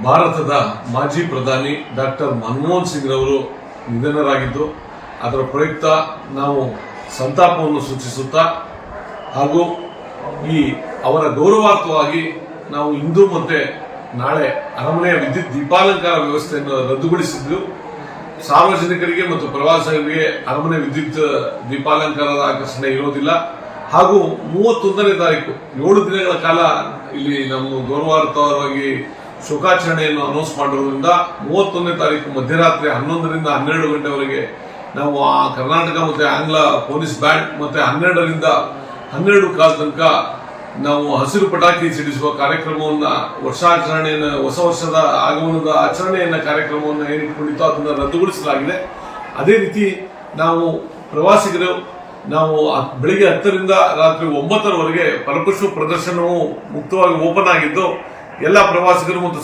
ಭಾರತದ ಮಾಜಿ ಪ್ರಧಾನಿ ಡಾಕ್ಟರ್ ಮನಮೋಹನ್ ಸಿಂಗ್ ರವರು ನಿಧನರಾಗಿದ್ದು, ಅದರ ಪ್ರಯುಕ್ತ ನಾವು ಸಂತಾಪವನ್ನು ಸೂಚಿಸುತ್ತಾ ಹಾಗೂ ಅವರ ಗೌರವಾರ್ಥವಾಗಿ ನಾವು ಇಂದು ಮತ್ತೆ ನಾಳೆ ಅರಮನೆಯ ವಿದ್ಯುತ್ ದೀಪಾಲಂಕಾರ ವ್ಯವಸ್ಥೆಯನ್ನು ರದ್ದುಗೊಳಿಸಿದ್ದು, ಸಾರ್ವಜನಿಕರಿಗೆ ಮತ್ತು ಪ್ರವಾಸಿಗರಿಗೆ ಅರಮನೆ ವಿದ್ಯುತ್ ದೀಪಾಲಂಕಾರದ ಆಕರ್ಷಣೆ ಇರೋದಿಲ್ಲ. ಹಾಗೂ 31ನೇ ತಾರೀಕು 7 ದಿನಗಳ ಕಾಲ ಇಲ್ಲಿ ನಮ್ಮ ಗೌರವಾರ್ಥವಾಗಿ ಶೋಕಾಚರಣೆಯನ್ನು ಅನೌನ್ಸ್ ಮಾಡಿರೋದ್ರಿಂದ 31ನೇ ತಾರೀಕು ಮಧ್ಯರಾತ್ರಿ 11ರಿಂದ 12 ಗಂಟೆವರೆಗೆ ನಾವು ಆ ಕರ್ನಾಟಕ ಮತ್ತೆ ಆಂಗ್ಲ ಪೊಲೀಸ್ ಬ್ಯಾಂಡ್ ಮತ್ತೆ 12ರಿಂದ 12 ಕಾಲ ತನಕ ನಾವು ಹಸಿರು ಪಟಾಕಿ ಸಿಡಿಸುವ ಕಾರ್ಯಕ್ರಮವನ್ನ ವರ್ಷಾಚರಣೆಯನ್ನು, ಹೊಸ ವರ್ಷದ ಆಗಮನದ ಆಚರಣೆಯನ್ನ ಕಾರ್ಯಕ್ರಮವನ್ನು ಏನಿಟ್ಕೊಂಡಿತ್ತು ಅದನ್ನು ರದ್ದುಗೊಳಿಸಲಾಗಿದೆ. ಅದೇ ರೀತಿ ನಾವು ಪ್ರವಾಸಿಗರು ಬೆಳಿಗ್ಗೆ 10ರಿಂದ ರಾತ್ರಿ 9ರವರೆಗೆ ಪರಪುಷ್ಪ ಪ್ರದರ್ಶನವು ಮುಕ್ತವಾಗಿ ಓಪನ್ ಆಗಿದ್ದು, ಎಲ್ಲ ಪ್ರವಾಸಿಗರು ಮತ್ತು